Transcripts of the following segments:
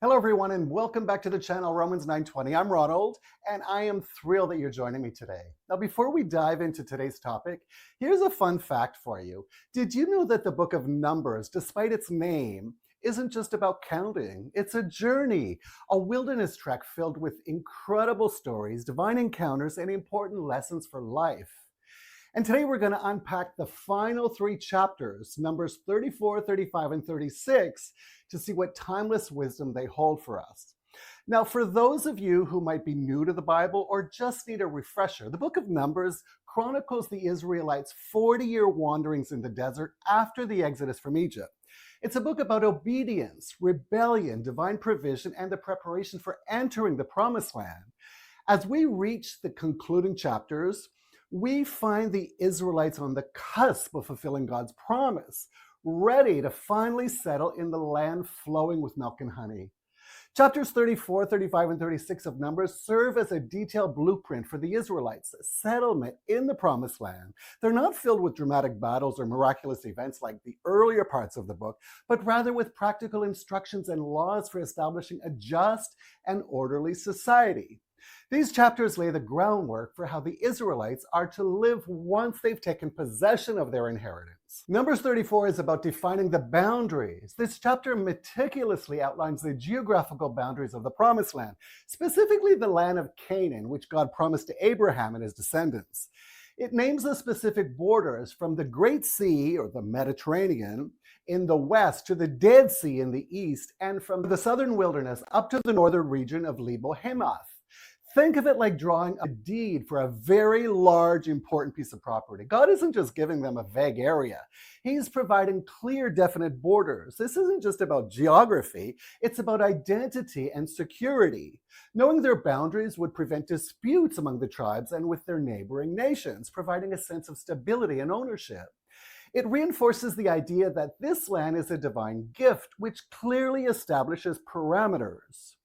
Hello, everyone, and welcome back to the channel Romans 9:20. I'm Ronald, and I am thrilled that you're joining me today. Now, before we dive into today's topic, here's a fun fact for you. Did you know that the book of Numbers, despite its name, isn't just about counting? It's a journey, a wilderness trek filled with incredible stories, divine encounters, and important lessons for life. And today we're going to unpack the final three chapters, Numbers 34, 35, and 36, to see what timeless wisdom they hold for us. Now, for those of you who might be new to the Bible or just need a refresher, the book of Numbers chronicles the Israelites' 40-year wanderings in the desert after the Exodus from Egypt. It's a book about obedience, rebellion, divine provision, and the preparation for entering the Promised Land. As we reach the concluding chapters, we find the Israelites on the cusp of fulfilling God's promise, ready to finally settle in the land flowing with milk and honey. Chapters 34, 35, and 36 of Numbers serve as a detailed blueprint for the Israelites' settlement in the Promised Land. They're not filled with dramatic battles or miraculous events like the earlier parts of the book, but rather with practical instructions and laws for establishing a just and orderly society. These chapters lay the groundwork for how the Israelites are to live once they've taken possession of their inheritance. Numbers 34 is about defining the boundaries. This chapter meticulously outlines the geographical boundaries of the Promised Land, specifically the land of Canaan, which God promised to Abraham and his descendants. It names the specific borders from the Great Sea, or the Mediterranean, in the west to the Dead Sea in the east, and from the southern wilderness up to the northern region of Lebo-Hamath. Think of it like drawing a deed for a very large, important piece of property. God isn't just giving them a vague area. He's providing clear, definite borders. This isn't just about geography. It's about identity and security. Knowing their boundaries would prevent disputes among the tribes and with their neighboring nations, providing a sense of stability and ownership. It reinforces the idea that this land is a divine gift, which clearly establishes parameters.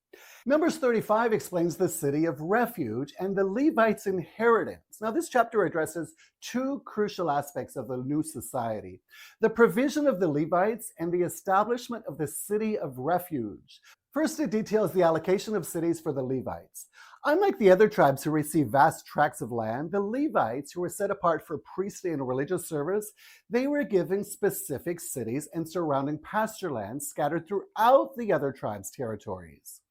Numbers 35 explains the city of refuge and the Levites' inheritance. Now, this chapter addresses two crucial aspects of the new society: the provision of the Levites and the establishment of the city of refuge. First, it details the allocation of cities for the Levites. Unlike the other tribes who receive vast tracts of land, the Levites, who were set apart for priestly and religious service, they were given specific cities and surrounding pasture lands scattered throughout the other tribes' territories.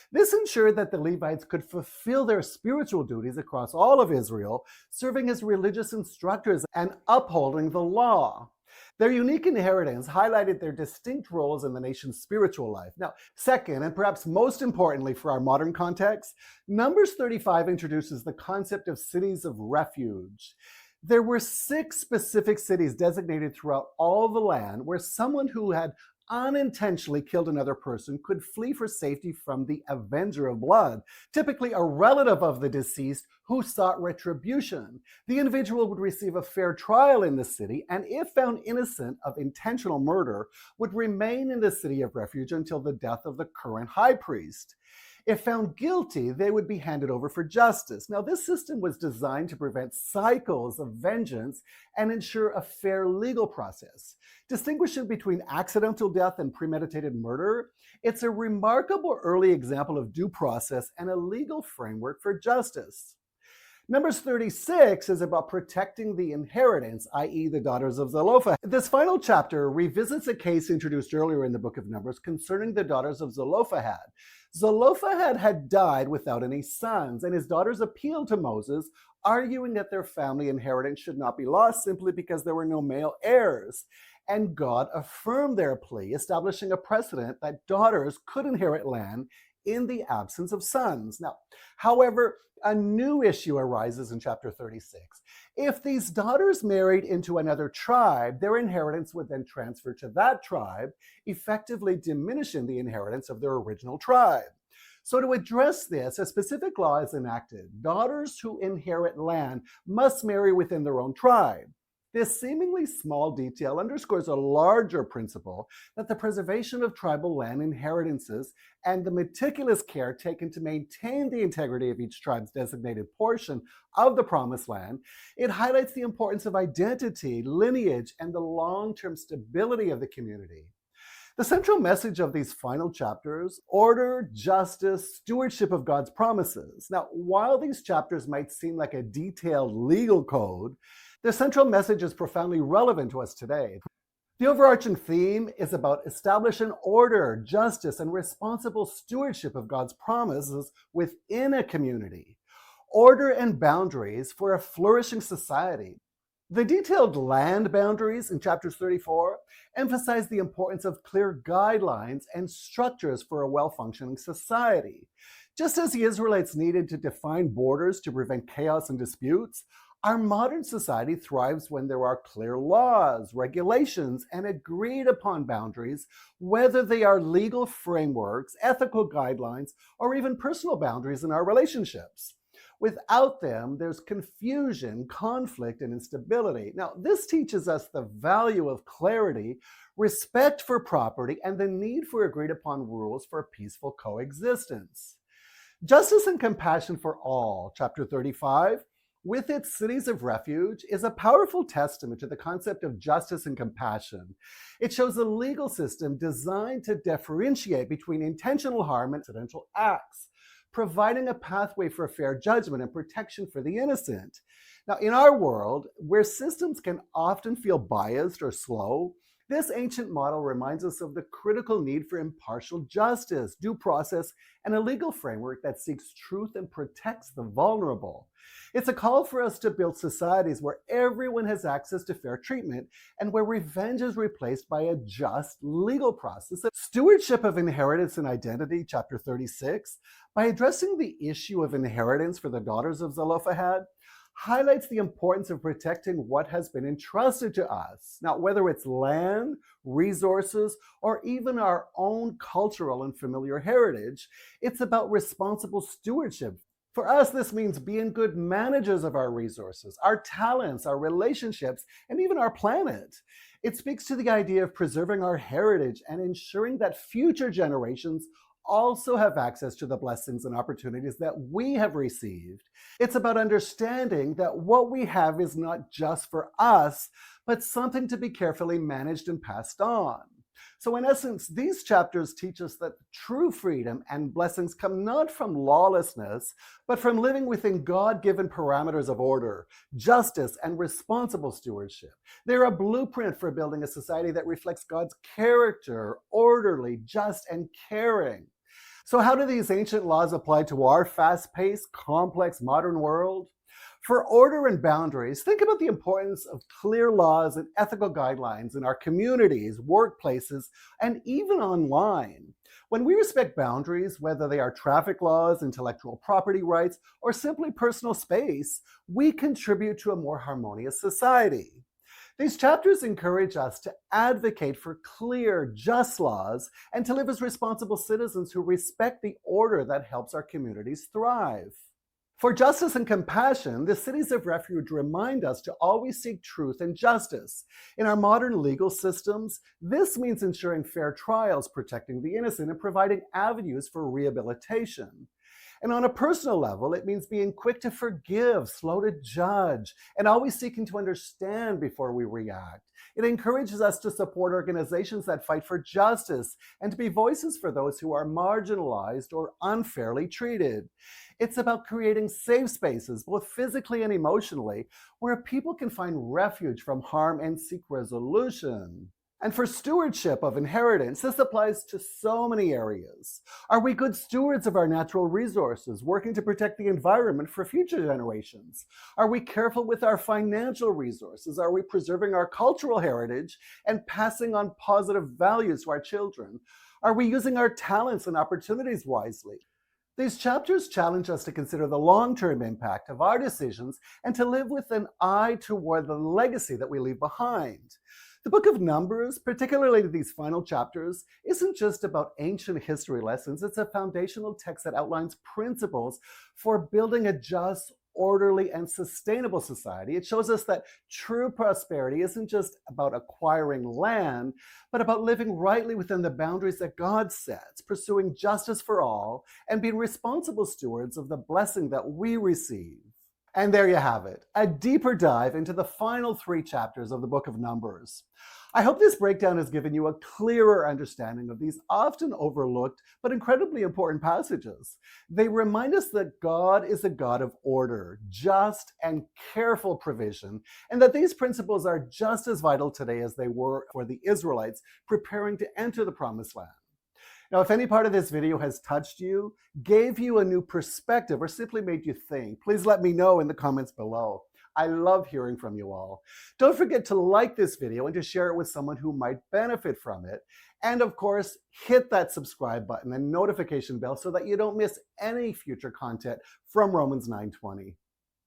This ensured that the Levites could fulfill their spiritual duties across all of Israel, serving as religious instructors and upholding the law. Their unique inheritance highlighted their distinct roles in the nation's spiritual life. Now, second, and perhaps most importantly for our modern context, Numbers 35 introduces the concept of cities of refuge. There were 6 specific cities designated throughout all the land where someone who had unintentionally killed another person could flee for safety from the avenger of blood, typically a relative of the deceased who sought retribution. The individual would receive a fair trial in the city, and if found innocent of intentional murder, would remain in the city of refuge until the death of the current high priest. If found guilty, they would be handed over for justice. Now, this system was designed to prevent cycles of vengeance and ensure a fair legal process. Distinguishing between accidental death and premeditated murder, it's a remarkable early example of due process and a legal framework for justice. Numbers 36 is about protecting the inheritance, i.e. the daughters of Zelophehad. This final chapter revisits a case introduced earlier in the book of Numbers concerning the daughters of Zelophehad. Zelophehad had died without any sons, and his daughters appealed to Moses, arguing that their family inheritance should not be lost simply because there were no male heirs. And God affirmed their plea, establishing a precedent that daughters could inherit land in the absence of sons. Now, however, a new issue arises in chapter 36. If these daughters married into another tribe, their inheritance would then transfer to that tribe, effectively diminishing the inheritance of their original tribe. So to address this, a specific law is enacted. Daughters who inherit land must marry within their own tribe. This seemingly small detail underscores a larger principle that the preservation of tribal land inheritances and the meticulous care taken to maintain the integrity of each tribe's designated portion of the Promised Land, it highlights the importance of identity, lineage, and the long-term stability of the community. The central message of these final chapters: order, justice, stewardship of God's promises. Now, while these chapters might seem like a detailed legal code, their central message is profoundly relevant to us today. The overarching theme is about establishing order, justice, and responsible stewardship of God's promises within a community. Order and boundaries for a flourishing society. The detailed land boundaries in chapters 34 emphasize the importance of clear guidelines and structures for a well-functioning society. Just as the Israelites needed to define borders to prevent chaos and disputes, our modern society thrives when there are clear laws, regulations, and agreed upon boundaries, whether they are legal frameworks, ethical guidelines, or even personal boundaries in our relationships. Without them, there's confusion, conflict, and instability. Now, this teaches us the value of clarity, respect for property, and the need for agreed upon rules for peaceful coexistence. Justice and compassion for all, chapter 35, with its cities of refuge, is a powerful testament to the concept of justice and compassion. It shows a legal system designed to differentiate between intentional harm and accidental acts, providing a pathway for fair judgment and protection for the innocent. Now, in our world, where systems can often feel biased or slow, this ancient model reminds us of the critical need for impartial justice, due process, and a legal framework that seeks truth and protects the vulnerable. It's a call for us to build societies where everyone has access to fair treatment and where revenge is replaced by a just legal process. Stewardship of Inheritance and Identity, chapter 36, by addressing the issue of inheritance for the daughters of Zelophehad, highlights the importance of protecting what has been entrusted to us. Now, whether it's land, resources, or even our own cultural and familiar heritage, it's about responsible stewardship. For us, this means being good managers of our resources, our talents, our relationships, and even our planet. It speaks to the idea of preserving our heritage and ensuring that future generations also have access to the blessings and opportunities that we have received. It's about understanding that what we have is not just for us, but something to be carefully managed and passed on. So in essence, these chapters teach us that true freedom and blessings come not from lawlessness, but from living within God-given parameters of order, justice, and responsible stewardship. They're a blueprint for building a society that reflects God's character, orderly, just, and caring. So how do these ancient laws apply to our fast-paced, complex modern world? For order and boundaries, think about the importance of clear laws and ethical guidelines in our communities, workplaces, and even online. When we respect boundaries, whether they are traffic laws, intellectual property rights, or simply personal space, we contribute to a more harmonious society. These chapters encourage us to advocate for clear, just laws and to live as responsible citizens who respect the order that helps our communities thrive. For justice and compassion, the cities of refuge remind us to always seek truth and justice. In our modern legal systems, this means ensuring fair trials, protecting the innocent, and providing avenues for rehabilitation. And on a personal level, it means being quick to forgive, slow to judge, and always seeking to understand before we react. It encourages us to support organizations that fight for justice and to be voices for those who are marginalized or unfairly treated. It's about creating safe spaces, both physically and emotionally, where people can find refuge from harm and seek resolution. And for stewardship of inheritance, this applies to so many areas. Are we good stewards of our natural resources, working to protect the environment for future generations? Are we careful with our financial resources? Are we preserving our cultural heritage and passing on positive values to our children? Are we using our talents and opportunities wisely? These chapters challenge us to consider the long-term impact of our decisions and to live with an eye toward the legacy that we leave behind. The book of Numbers, particularly these final chapters, isn't just about ancient history lessons. It's a foundational text that outlines principles for building a just, orderly, and sustainable society. It shows us that true prosperity isn't just about acquiring land, but about living rightly within the boundaries that God sets, pursuing justice for all, and being responsible stewards of the blessing that we receive. And there you have it, a deeper dive into the final 3 chapters of the book of Numbers. I hope this breakdown has given you a clearer understanding of these often overlooked but incredibly important passages. They remind us that God is a God of order, just and careful provision, and that these principles are just as vital today as they were for the Israelites preparing to enter the Promised Land. Now, if any part of this video has touched you, gave you a new perspective, or simply made you think, please let me know in the comments below. I love hearing from you all. Don't forget to like this video and to share it with someone who might benefit from it. And of course, hit that subscribe button and notification bell so that you don't miss any future content from Romans 9:20.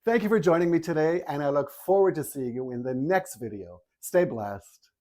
Thank you for joining me today, and I look forward to seeing you in the next video. Stay blessed.